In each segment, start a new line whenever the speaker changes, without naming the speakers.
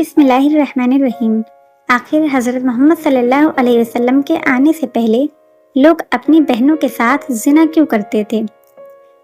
بسم اللہ الرحمن الرحیم۔ آخر حضرت محمد صلی اللہ علیہ وسلم کے آنے سے پہلے لوگ اپنی بہنوں کے ساتھ زنا کیوں کرتے تھے؟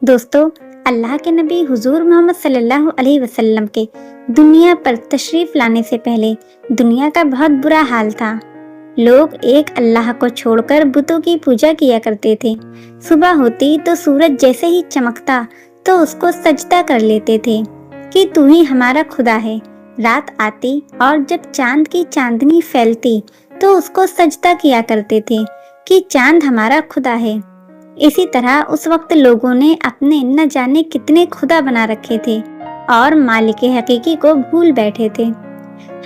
دوستو، اللہ کے نبی حضور محمد صلی اللہ علیہ وسلم کے دنیا پر تشریف لانے سے پہلے دنیا کا بہت برا حال تھا۔ لوگ ایک اللہ کو چھوڑ کر بتوں کی پوجا کیا کرتے تھے۔ صبح ہوتی تو سورج جیسے ہی چمکتا تو اس کو سجدہ کر لیتے تھے کہ تو ہی ہمارا خدا ہے۔ رات آتی اور جب چاند کی چاندنی پھیلتی تو اس کو سجدہ کیا کرتے تھے کہ چاند ہمارا خدا ہے۔ اسی طرح اس وقت لوگوں نے اپنے نہ جانے کتنے خدا بنا رکھے تھے اور مالک حقیقی کو بھول بیٹھے تھے۔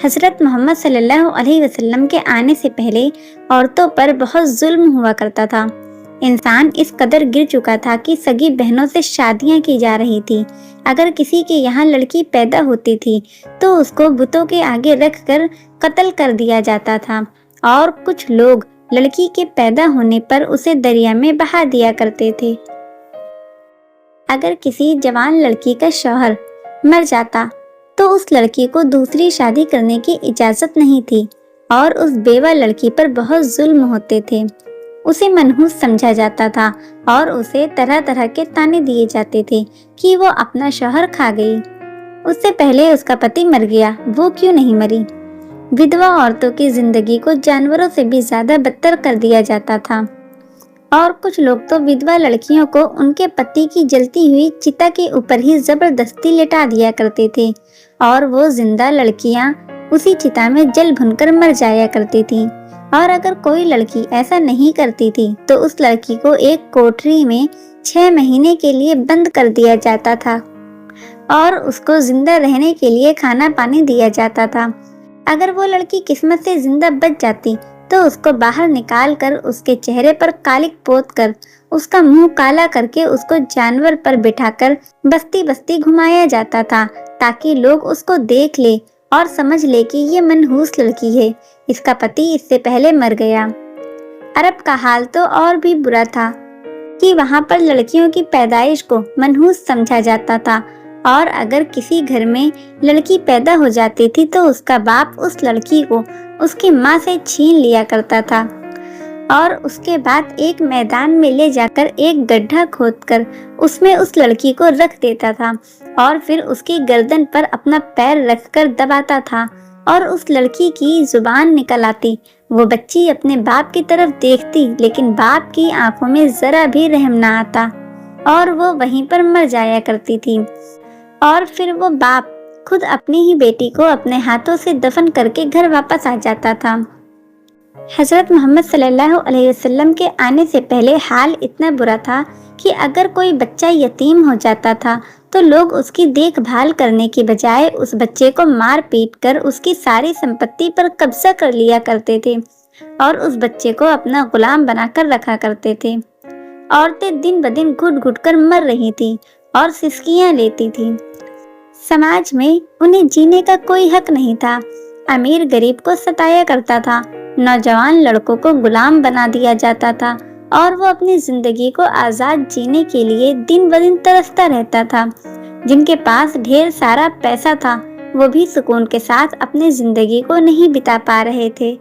حضرت محمد صلی اللہ علیہ وسلم کے آنے سے پہلے عورتوں پر بہت ظلم ہوا کرتا تھا۔ انسان اس قدر گر چکا تھا کہ سگی بہنوں سے شادیاں کی جا رہی تھی۔ اگر کسی کے یہاں لڑکی پیدا ہوتی تھی تو اس کو بتوں کے آگے رکھ کر قتل کر دیا جاتا تھا، اور کچھ لوگ لڑکی کے پیدا ہونے پر اسے دریا میں بہا دیا کرتے تھے۔ اگر کسی جوان لڑکی کا شوہر مر جاتا تو اس لڑکی کو دوسری شادی کرنے کی اجازت نہیں تھی، اور اس بیوہ لڑکی پر بہت ظلم ہوتے تھے۔ اسے منحوس سمجھا جاتا تھا اور اسے طرح طرح کے طعنے دیے جاتے تھے کہ وہ اپنا شوہر کھا گئی، اس سے پہلے اس کا پتی مر گیا، وہ کیوں نہیں مری۔ ودوا عورتوں کی زندگی کو جانوروں سے بھی زیادہ بدتر کر دیا جاتا تھا، اور کچھ لوگ تو ودوا لڑکیوں کو ان کے پتی کی جلتی ہوئی چتا کے اوپر ہی زبردستی لٹا دیا کرتے تھے، اور وہ زندہ لڑکیاں اسی چتا میں جل بھن کر مر جایا کرتی تھیں۔ اور اگر کوئی لڑکی ایسا نہیں کرتی تھی تو اس لڑکی کو ایک کوٹری میں 6 مہینے کے لیے بند کر دیا جاتا تھا، اور اس کو زندہ رہنے کے لیے کھانا پانی دیا جاتا تھا۔ اگر وہ لڑکی قسمت سے زندہ بچ جاتی تو اس کو باہر نکال کر اس کے چہرے پر کالک پوت کر اس کا منہ کالا کر کے اس کو جانور پر بٹھا کر بستی بستی گھمایا جاتا تھا، تاکہ لوگ اس کو دیکھ لے اور سمجھ لے کہ یہ منحوس لڑکی ہے، اس کا پتی اس سے پہلے مر گیا۔ عرب کا حال تو اور بھی برا تھا کہ وہاں پر لڑکیوں کی پیدائش کو منحوس سمجھا جاتا تھا، اور اگر کسی گھر میں لڑکی پیدا ہو جاتی تھی تو اس کا باپ اس لڑکی کو اس کی ماں سے چھین لیا کرتا تھا، اور اس کے بعد ایک میدان میں لے جا کر ایک گڈھا کھود کر اس میں اس لڑکی کو رکھ دیتا تھا، اور پھر اس کی گردن پر اپنا پیر رکھ کر دباتا تھا، اور اس لڑکی کی زبان نکل آتی۔ وہ بچی اپنے باپ کی طرف دیکھتی، لیکن باپ کی آنکھوں میں ذرا بھی رحم نہ آتا، اور وہ وہیں پر مر جایا کرتی تھی، اور پھر وہ باپ خود اپنی ہی بیٹی کو اپنے ہاتھوں سے دفن کر کے گھر واپس آ جاتا تھا۔ حضرت محمد صلی اللہ علیہ وسلم کے آنے سے پہلے حال اتنا برا تھا کہ اگر کوئی بچہ یتیم ہو جاتا تھا تو لوگ اس کی دیکھ بھال کرنے کی بجائے اس بچے کو مار پیٹ کر اس کی ساری سمپتی پر قبضہ کر لیا کرتے تھے، اور اس بچے کو اپنا غلام بنا کر رکھا کرتے تھے۔ عورتیں دن بدن گھٹ گھٹ کر مر رہی تھیں اور سسکیاں لیتی تھیں۔ سماج میں انہیں جینے کا کوئی حق نہیں تھا۔ امیر غریب کو ستایا کرتا تھا، نوجوان لڑکوں کو غلام بنا دیا جاتا تھا، اور وہ اپنی زندگی کو آزاد جینے کے لیے دن بدن ترستا رہتا تھا۔ جن کے پاس ڈھیر سارا پیسہ تھا وہ بھی سکون کے ساتھ اپنی زندگی کو نہیں بتا پا رہے تھے۔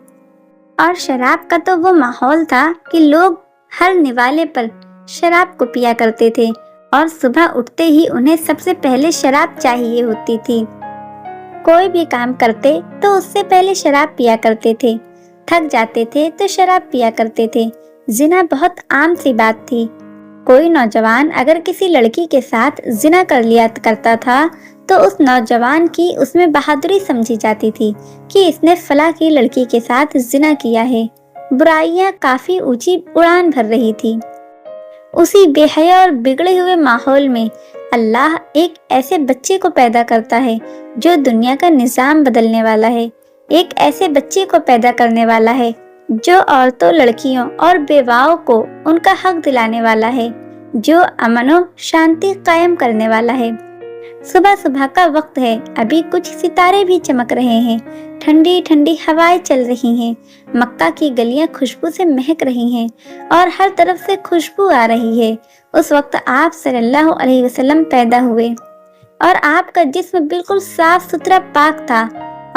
اور شراب کا تو وہ ماحول تھا کہ لوگ ہر نوالے پر شراب کو پیا کرتے تھے، اور صبح اٹھتے ہی انہیں سب سے پہلے شراب چاہیے ہوتی تھی۔ کوئی بھی کام کرتے تو اس سے پہلے شراب پیا کرتے تھے، تھک جاتے تھے تو شراب پیا کرتے تھے۔ زنا بہت عام سی بات تھی۔ کوئی نوجوان اگر کسی لڑکی کے ساتھ زنا کر لیا کرتا تھا تو اس نوجوان کی اس میں بہادری سمجھی جاتی تھی کہ اس نے فلاں کی لڑکی کے ساتھ زنا کیا ہے۔ برائیاں کافی اونچی اڑان بھر رہی تھی۔ اسی بے حیا اور بگڑے ہوئے ماحول میں اللہ ایک ایسے بچے کو پیدا کرتا ہے جو دنیا کا نظام بدلنے والا ہے، ایک ایسے بچے کو پیدا کرنے والا ہے جو عورتوں، لڑکیوں اور بیواؤں کو ان کا حق دلانے والا ہے، جو امن و شانتی قائم کرنے والا ہے۔ صبح صبح کا وقت ہے، ابھی کچھ ستارے بھی چمک رہے ہیں، ٹھنڈی ٹھنڈی ہوائیں چل رہی ہیں، مکہ کی گلیاں خوشبو سے مہک رہی ہیں، اور ہر طرف سے خوشبو آ رہی ہے۔ اس وقت آپ صلی اللہ علیہ وسلم پیدا ہوئے، اور آپ کا جسم بالکل صاف ستھرا پاک تھا،